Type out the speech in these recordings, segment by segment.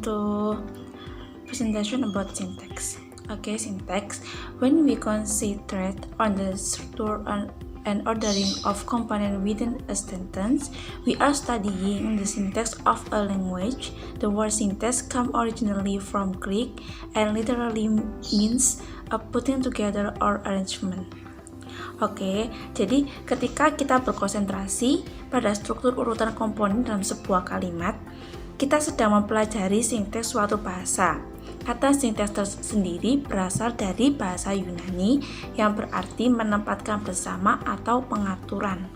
to presentation about syntax. Okay, syntax. When we concentrate on the structure and ordering of components within a sentence, we are studying the syntax of a language. The word syntax comes originally from Greek and literally means a putting together or arrangement. Oke, jadi ketika kita berkonsentrasi pada struktur urutan komponen dalam sebuah kalimat, kita sedang mempelajari sintaks suatu bahasa. Kata sintaks tersendiri berasal dari bahasa Yunani yang berarti menempatkan bersama atau pengaturan.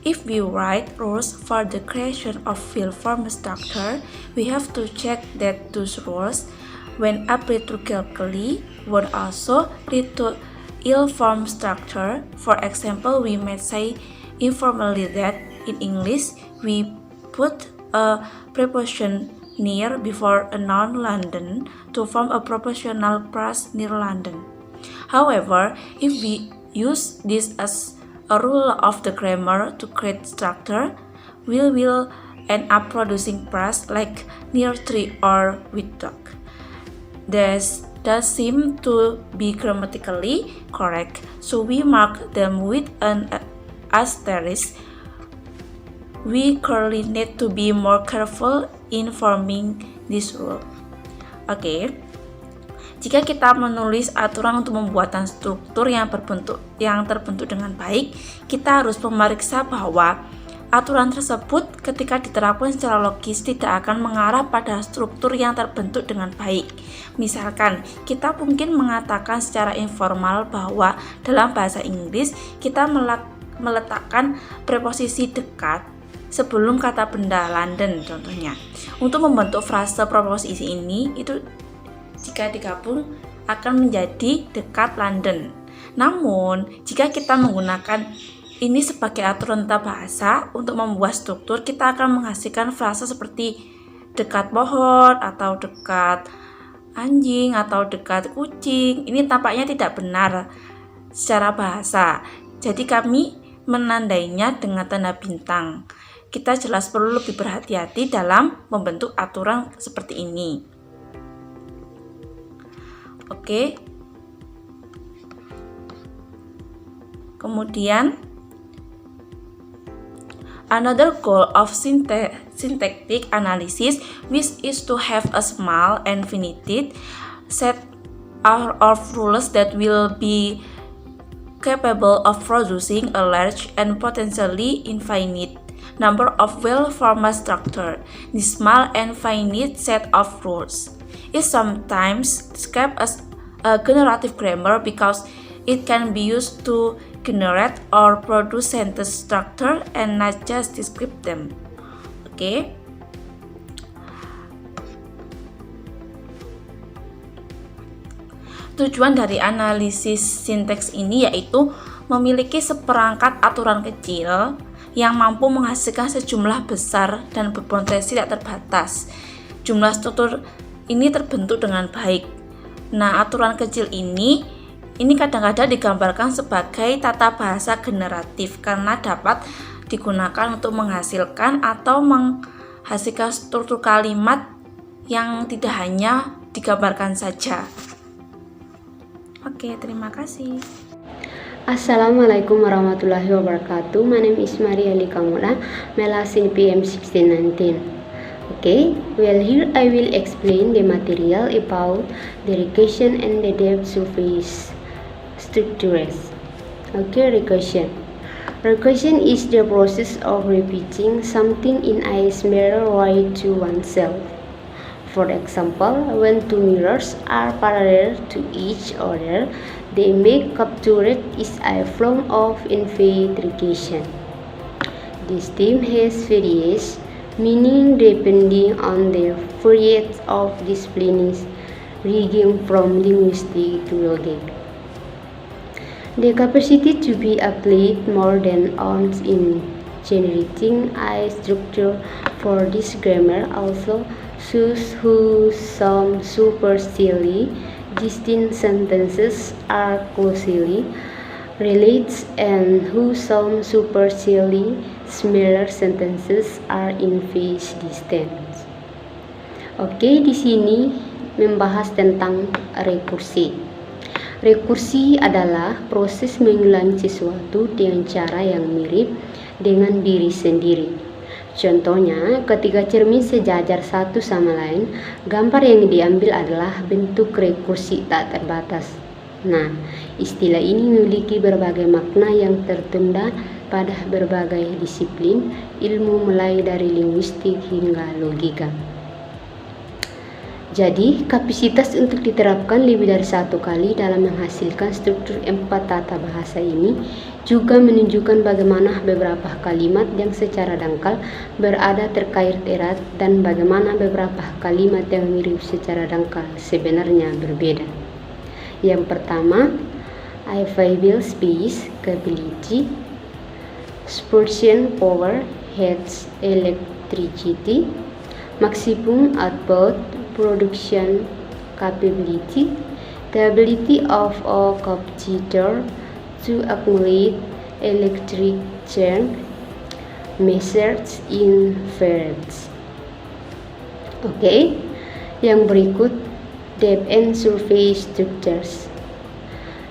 If we write rules for the creation of field form structure, we have to check that those rules, when applied correctly, would also lead to ill-formed structure. For example, we might say informally that in English we put a preposition near before a noun London to form a propositional phrase near London. However, if we use this as a rule of the grammar to create structure, we will end up producing phrase like near tree or with dog. This does seem to be grammatically correct, so we mark them with an asterisk. We currently need to be more careful in forming this rule. Oke, jika kita menulis aturan untuk pembuatan struktur yang terbentuk dengan baik, kita harus memeriksa bahwa aturan tersebut ketika diterapkan secara logis tidak akan mengarah pada struktur yang terbentuk dengan baik. Misalkan, kita mungkin mengatakan secara informal bahwa dalam bahasa Inggris kita meletakkan preposisi dekat sebelum kata benda London contohnya. Untuk membentuk frase preposisi ini itu jika digabung akan menjadi dekat London. Namun, jika kita menggunakan ini sebagai aturan tata bahasa untuk membuat struktur, kita akan menghasilkan frase seperti dekat pohon atau dekat anjing atau dekat kucing. Ini tampaknya tidak benar secara bahasa. Jadi kami menandainya dengan tanda bintang. Kita jelas perlu lebih berhati-hati dalam membentuk aturan seperti ini. Oke. Kemudian another goal of syntactic analysis, which is to have a small and finite set of rules that will be capable of producing a large and potentially infinite number of well-formed structures. This small and finite set of rules is sometimes described as a generative grammar because it can be used to generate or produce sentence structure and not just describe them. Oke. Tujuan dari analisis sintaks ini yaitu memiliki seperangkat aturan kecil yang mampu menghasilkan sejumlah besar dan berpotensi tidak terbatas. Jumlah struktur ini terbentuk dengan baik. Nah, aturan kecil ini kadang-kadang digambarkan sebagai tata bahasa generatif karena dapat digunakan untuk menghasilkan atau menghasilkan struktur kalimat yang tidak hanya digambarkan saja. Oke, terima kasih. Assalamualaikum warahmatullahi wabarakatuh. My name is Maria Likamula, Melas in PM 1619. Okay, well here I will explain the material about the recursion and the depth surface structures. Okay, recursion. Recursion is the process of repeating something in a similar way to oneself. For example, when two mirrors are parallel to each other, they make captured is a form of infinite recursion. This term has various meaning depending on the variety of disciplines ranging from linguistic to logic. The capacity to be applied more than once in generating a structure for this grammar also shows who some superficially distinct sentences are closely related and who some superficially similar sentences are in phase distance. Oke, di sini membahas tentang rekursi. Rekursi adalah proses mengulangi sesuatu dengan cara yang mirip dengan diri sendiri. Contohnya, ketika cermin sejajar satu sama lain, gambar yang diambil adalah bentuk rekursi tak terbatas. Nah, istilah ini memiliki berbagai makna yang tertunda pada berbagai disiplin ilmu mulai dari linguistik hingga logika. Jadi, kapasitas untuk diterapkan lebih dari satu kali dalam menghasilkan struktur 4 tata bahasa ini juga menunjukkan bagaimana beberapa kalimat yang secara dangkal berada terkait erat dan bagaimana beberapa kalimat yang mirip secara dangkal sebenarnya berbeda. Yang pertama, available space, capability, purchasing power, heads, electricity, maximum output, production capability, the ability of a computer to accumulate electric charge measured in farads. Oke, yang berikut depth and surface structures.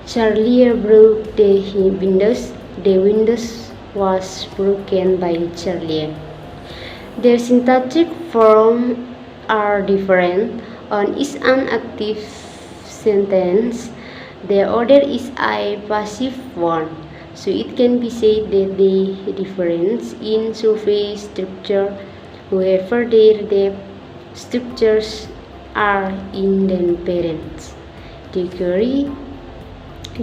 Charlie broke the windows. The windows was broken by Charlie. Their syntactic form are different. One is an active sentence, the other is a passive one. So it can be said that the difference in surface structure, however their depth structures are independent. They carry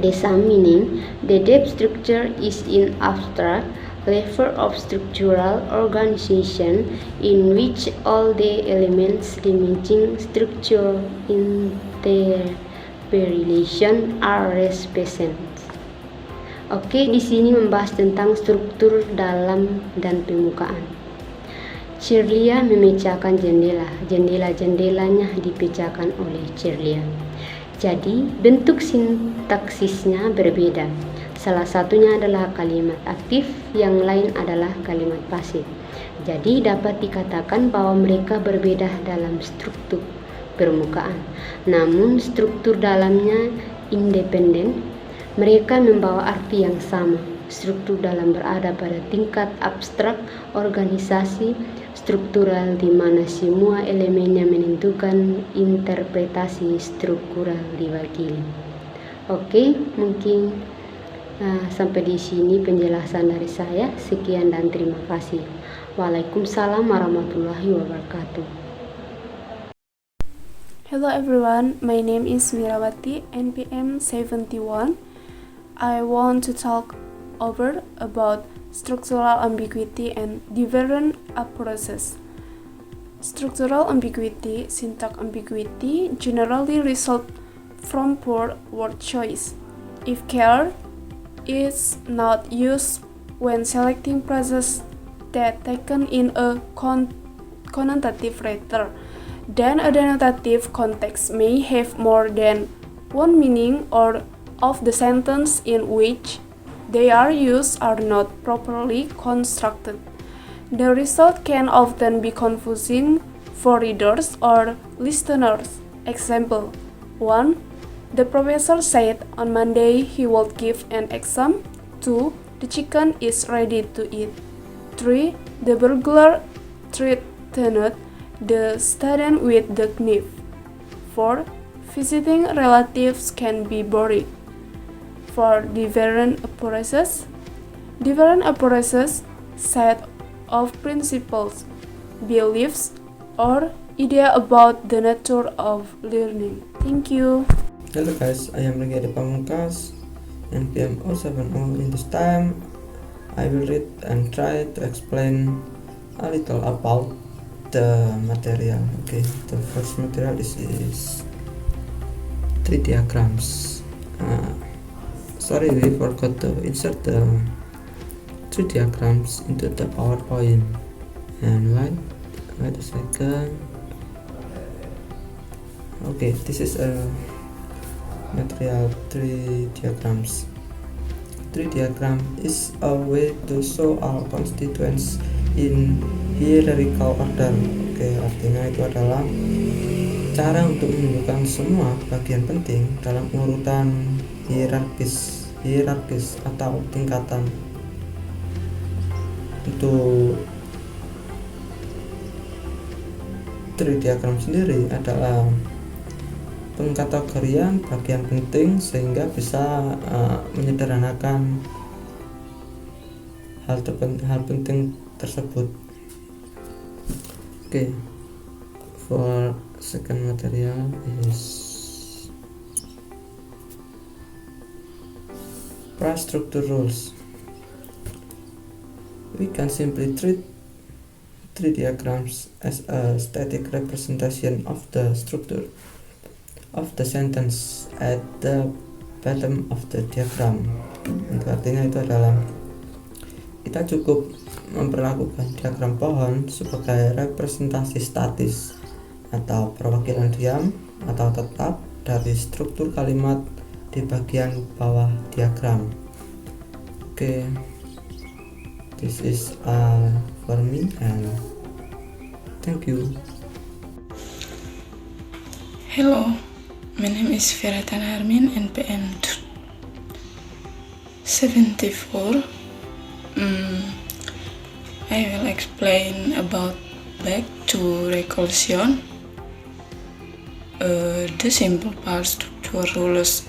the same meaning. The depth structure is in abstract level of structural organization in which all the elements limiting structure interrelation are represented. Oke, di sini membahas tentang struktur dalam dan permukaan. Cirlia memecahkan jendela. Jendela-jendelanya dipecahkan oleh Cirlia. Jadi, bentuk sintaksisnya berbeda. Salah satunya adalah kalimat aktif, yang lain adalah kalimat pasif. Jadi dapat dikatakan bahwa mereka berbeda dalam struktur permukaan, namun struktur dalamnya independen. Mereka membawa arti yang sama. Struktur dalam berada pada tingkat abstrak organisasi struktural di mana semua elemennya menentukan interpretasi struktural diwakili. Oke, mungkin sampai di sini penjelasan dari saya. Sekian dan terima kasih. Waalaikumsalam warahmatullahi wabarakatuh. Hello everyone, my name is Mirawati, NPM 71. I want to talk over about structural ambiguity and different approaches. Structural ambiguity, syntax ambiguity generally result from poor word choice. If care is not used when selecting phrases that taken in a connotative letter, then a denotative context may have more than one meaning, or of the sentence in which they are used are not properly constructed. The result can often be confusing for readers or listeners. Example 1. The professor said on Monday he would give an exam. 2. The chicken is ready to eat. 3. The burglar threatened the student with the knife. 4. Visiting relatives can be boring. For different approaches set of principles, beliefs, or idea about the nature of learning. Thank you. Hello guys, I am Linguistic Pamungkas, NPM 070. In this time, I will read and try to explain a little about the material. Okay, the first material is 3 diagrams. Sorry, we forgot to insert the 3 diagrams into the PowerPoint. And wait a second. Okay, this is a material 3 diagrams. tree diagram is a way to show all constituents in hierarchical order. Oke, artinya itu adalah cara untuk menunjukkan semua bagian penting dalam urutan hierarkis atau tingkatan. Untuk tree diagram sendiri adalah pengkategorian bagian penting sehingga bisa menyederhanakan hal penting tersebut. Okay, for second material is price structure rules. We can simply treat tree diagrams as a static representation of the structure of the sentence at the bottom of the diagram. Itu artinya itu adalah kita cukup memperlakukan diagram pohon sebagai representasi statis atau perwakilan diam atau tetap dari struktur kalimat di bagian bawah diagram. Okay, this is all for me and thank you. Hello, my name is Feratan Armin, NPM 74. I will explain about back to recursion. The simple part structure rules.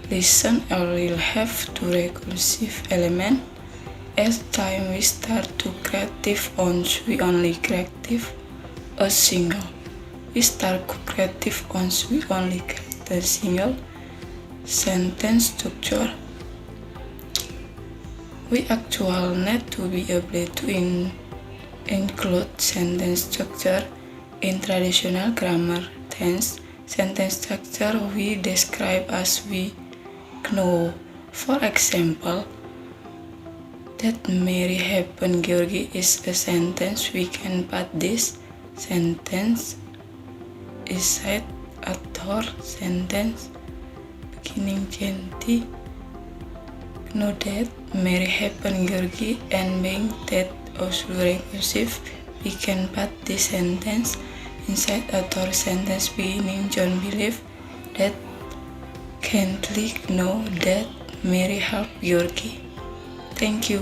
Listen, I will have two recursive elements. As time we start to creative once we only creative a single. We start creative once we only create a single sentence structure. We actually need to be able to include sentence structure in traditional grammar tense. Sentence structure we describe as we know. For example, that Mary happened Georgie is a sentence. We can put this sentence inside author sentence beginning Genti. Know that Mary happened Georgie and being that also recursive, we can put this sentence inside author sentence beginning John believe that Kentley know that Mary helped Georgie. Thank you.